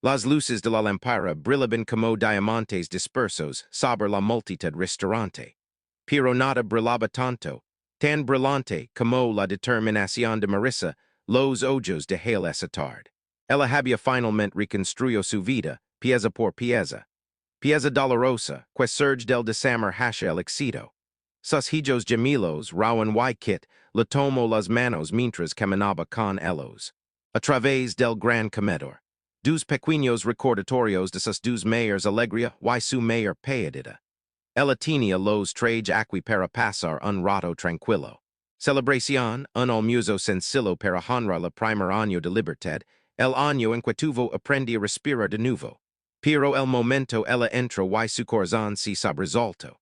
Las luces de la lampara brillaban como diamantes dispersos sobre la multitud restaurante. Pero nada brillaba tanto, tan brillante como la determinación de Marissa, los ojos de Hale esa tarde. Ella había finalmente reconstruido su vida, pieza por pieza. Pieza dolorosa, que surge del desamor hacia el éxito. Sus hijos gemelos, Rowan Kit, le tomó las manos mientras caminaba con ellos. A través del gran comedor. Dos pequeños recordatorios de sus dos mayores alegría y su mayor pérdida. Ella tenía los trajes aquí para pasar un rato tranquilo. Celebración, un almuerzo sencillo para honrar el primer año de libertad, el año en que tuvo aprendí a respirar de nuevo. Pero el momento ella entró y su corazón se sobresaltó.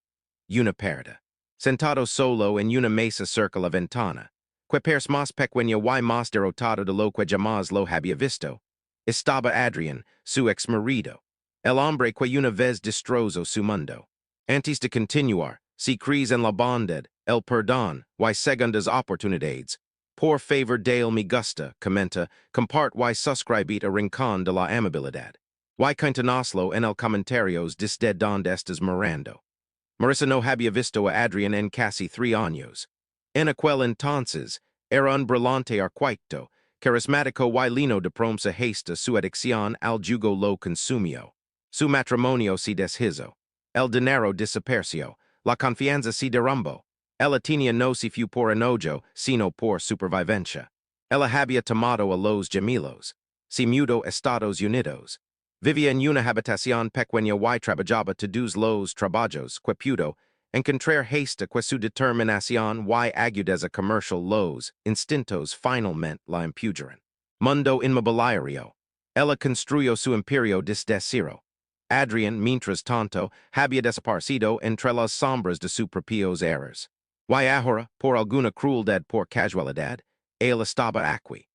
Una perda. Sentado solo en una mesa cerca la ventana, que pers más pequeña y más derrotado de lo que jamás lo había visto, estaba Adrián, su ex marido, el hombre que una vez destrozó su mundo. Antes de continuar, si crees en la bondad, el perdón, y segundas oportunidades, por favor dale me gusta, comenta, compart y suscribite a rincón de la amabilidad. Y continuaslo en el comentarios desde donde estás mirando. Marissa no había visto a Adrián en casi 3 años. En aquel entonces, era un brillante arquitecto, carismático y lino de promesa hasta su adicción al jugo lo consumió. Su matrimonio se deshizo. El dinero desapareció. La confianza se derrumbó. Ella tenía no se fue por enojo, sino por supervivencia. Ella había tomado a los gemelos. Se mudó a Estados Unidos. Vivía en una habitación pequeña y trabajaba todos los trabajos que pudo, encontrar hasta que su determinación y agudeza comercial los instintos finalmente la impugieron. Mundo inmobiliario. Ella construyó su imperio desde cero. Adrián, mientras tanto, había desaparecido entre las sombras de sus propios errores. Y ahora, por alguna crueldad por casualidad, él estaba aquí.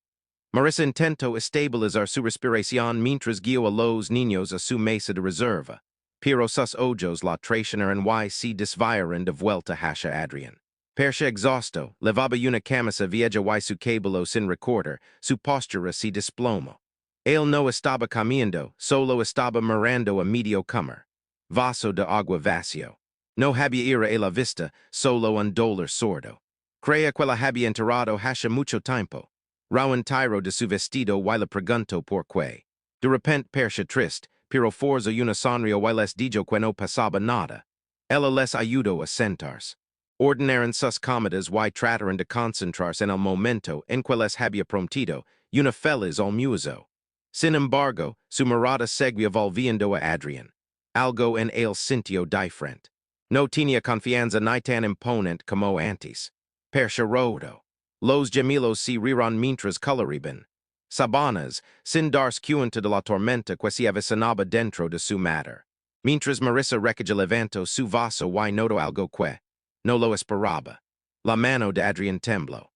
Marissa intentó estabilizar su respiración mientras guió a los niños a su mesa de reserva, pero sus ojos la traicionaron y se desviaron de vuelta hacia Adrián. Percha exhausto, levaba una camisa vieja y su cabello sin recordar, su postura se desplomó. Él no estaba caminando, solo estaba mirando a medio comer. Vaso de agua vacío. No había ira a la vista, solo un dolor sordo. Creía que la había enterrado hace mucho tiempo. Rowan tiró de su vestido y le preguntó por qué. De repente percha triste, pero forza una sonrisa y les dijo que no pasaba nada. Ella les ayudó a sentarse. Ordenaron sus comidas y trataron de concentrarse en el momento en que les había prometido una feliz almuerzo. Sin embargo, su mirada seguía volviendo a Adrián. Algo en él sintió diferente. No tenía confianza ni tan imponente como antes. Percha rodó. Los gemelos se rieron mientras coloriban. Sabanas, sin darse cuenta de la tormenta que se avecinaba dentro de su mater. Mientras Marissa levantó su vaso y notó algo que no lo esperaba. La mano de Adrián tembló.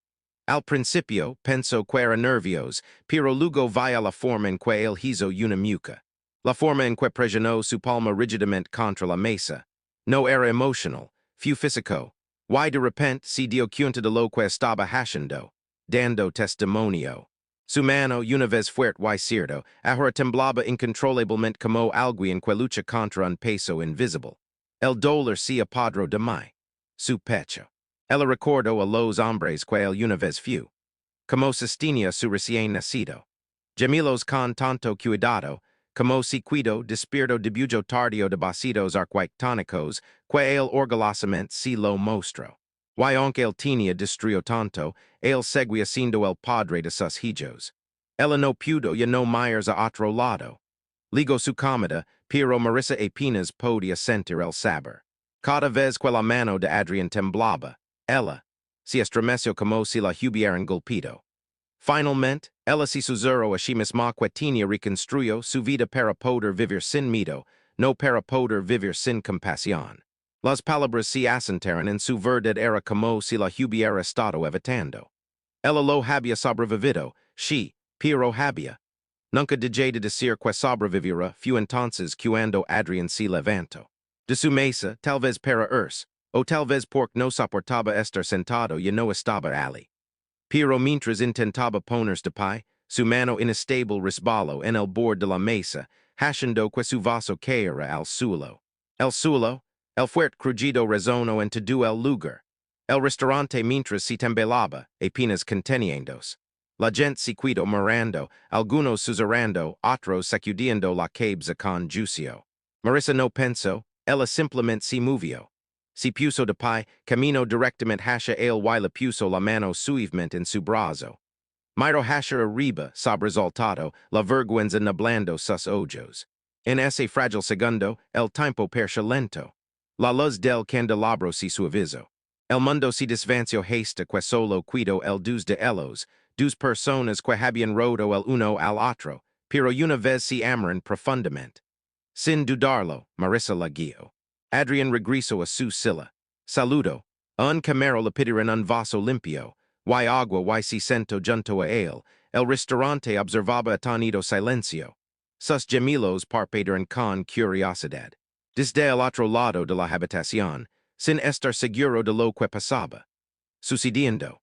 Al principio pensó que era nervios, pero luego vio la forma en que él hizo una mueca. La forma en que presionó su palma rígidamente contra la mesa. No era emocional, fue físico. Y de repente se dio cuenta de lo que estaba haciendo, dando testimonio. Su mano, una vez fuerte y cierto, ahora temblaba incontrolablemente como alguien que lucha contra un peso invisible. El dolor se apoderó de mí. Su pecho. Ella recordó a los hombres que él una vez fue. Como sostenía su recién nacido. Gemelos con tanto cuidado, como se cuidó despierto debut tardío de basitos arquitectónicos, que él orgullosamente se lo mostró. Y aunque él tenía destruido tanto, él seguía siendo el padre de sus hijos. Ella no pudo ya no miras a otro lado. Ligó su comida, pero Marissa apenas podía sentir el sabor. Cada vez que la mano de Adrián temblaba, ella se estremeció como si la hubieran golpeado. Finalmente, ella se susurró a sí misma que tenía reconstruyó su vida para poder vivir sin miedo, no para poder vivir sin compasión. Las palabras se asentaron en su verdad era como si la hubiera estado evitando. Ella lo había sobrevivido, sí, pero había. Nunca dejé de decir que sobrevivira fue entonces cuando Adrián se levantó. De su mesa, tal vez para irse, o tal vez porque no soportaba estar sentado y no estaba allí. Pero mientras intentaba ponerse de pie, su mano inestable risbalo en el bord de la mesa, hashendo que su vaso caera al suelo. El suelo, el fuerte crujido resono en todo el lugar. El restaurante mientras se tembelaba, apenas conteniendos. La gente sequido mirando, algunos susurrando, otros sacudiendo la cabeza con juicio. Marissa no pensó, ella simplemente se movió. Si puso de pie, camino directamente hacia él y le puso la mano suavemente en su brazo. Miro hacia arriba, sobresaltado, la vergüenza nublando sus ojos. En ese frágil segundo, el tiempo perce lento. La luz del candelabro se suavizó. El mundo se desvanció hasta que solo quedó el dos de ellos, dos personas que habían roto el uno al otro, pero una vez se amaron profundamente. Sin dudarlo, Marissa la guió. Adrián regresó a su silla. Saludo. Un camero le pidieron un vaso limpio. Y agua y se sentó junto a él. El restaurante observaba atonido silencio. Sus gemelos parpadearon con curiosidad. Desde el otro lado de la habitación, sin estar seguro de lo que pasaba. Sucediendo.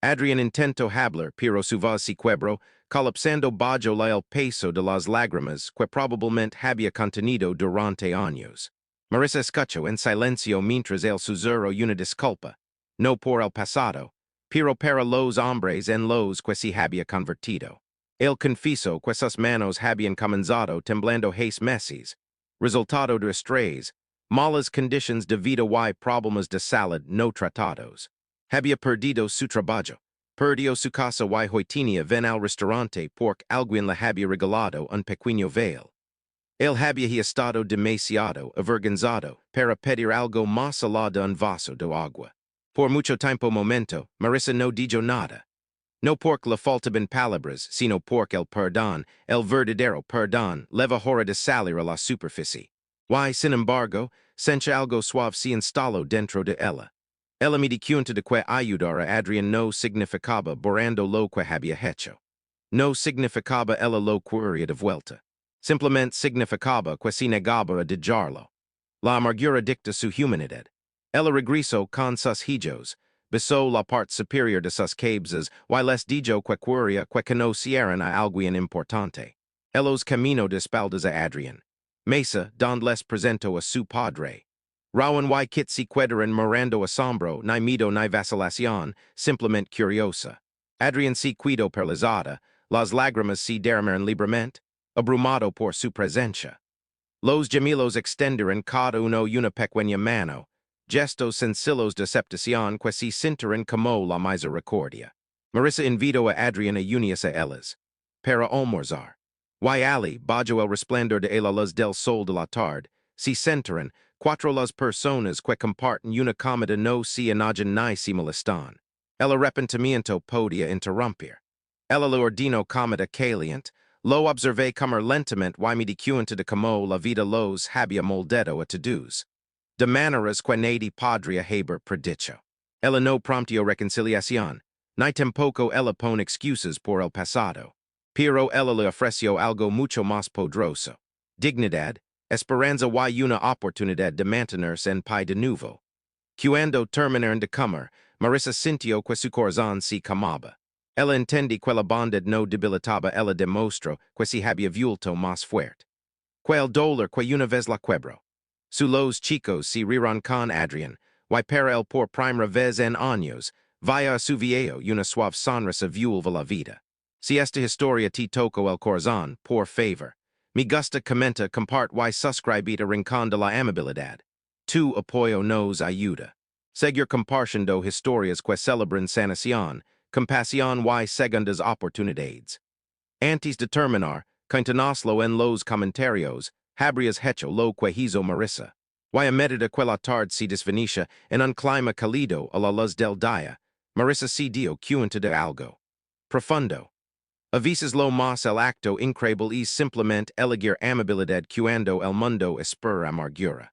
Adrián intentó hablar, pero su voz se quebró, colapsando bajo el peso de las lágrimas que probablemente había contenido durante años. Marissa escuchó en silencio mientras él susurró una disculpa, no por el pasado, pero para los hombres en los que se había convertido. Él confesó que sus manos habían comenzado temblando hace meses, resultado de estrés, malas condiciones de vida y problemas de salud no tratados. Había perdido su trabajo, perdió su casa y hoy tenía ven al restaurante porque alguien le había regalado un pequeño veil. Él había estado demasiado avergonzado para pedir algo más allá de un vaso de agua. Por mucho tiempo momento, Marissa no dijo nada. No porque le faltaban palabras, sino porque el perdón, el verdadero perdón, leva hora de salir a la superficie. Y, sin embargo, sentía algo suave se instaló dentro de ella. Ella me di cuenta de que ayudar a Adrián no significaba borrando lo que había hecho. No significaba ella lo quería de vuelta. Simplemente significaba que se negaba a dejarlo. La amargura dicta su humanidad. Ella regresó con sus hijos, besó la parte superior de sus cabezas y les dijo que quería que conocieran a alguien importante. Ellos caminó de espaldas a Adrián. Mesa, donde les presentó a su padre. Rowan y Kit se quedaron mirando asombro, ni miedo ni vacilación, simplemente curiosa. Adrián se quedó paralizada, las lágrimas se derramaron libremente, abrumado por su presencia. Los gemelos extendieron cada uno una pequeña mano, gestos sencillos de aceptación que se sintieron como la misericordia. Marissa invitó a Adrián a unirse a ellas, para almorzar. Y Ali, bajo el resplandor de la luz del sol de la tarde, se sentaron cuatro las personas que comparten una comida no se enojan ni se molestan. El arrepentimiento podía interrumpir. Ella le ordenó comida caliente, lo observé comer lentamente y me di cuenta de cómo la vida los había moldado a todos. De maneras que nadie podría haber predicho. Ella no prometió reconciliación, ni tampoco ella pone excusas por el pasado. Pero ella le ofreció algo mucho más poderoso. Dignidad, esperanza y una oportunidad de mantenerse en pie de nuevo. Cuando terminaron de comer, Marissa sintió que su corazón se calmaba. Ella entendí que la bondad no debilitaba, ella demostró que se había vuelto más fuerte. Que el dolor que una vez la quebró. Los chicos se rieron con Adrián, y para él por primera vez en años, vaya a su viejo una suave sonrisa vuelve la vida. Si esta historia te tocó el corazón, por favor, me gusta, comenta, comparte y suscribir a Rincón de la Amabilidad. Tu apoyo nos ayuda. Seguir compartiendo historias que celebran sanación, compasión y segundas oportunidades. Antes de terminar, cuéntanoslo en los comentarios, habrías hecho lo que hizo Marissa. Y a medida que la tarde se desvanecía en un clima cálido a la luz del día, Marissa se dio cuenta de algo profundo. A veces lo más el acto increíble es simplemente elegir amabilidad cuando el mundo espera amargura.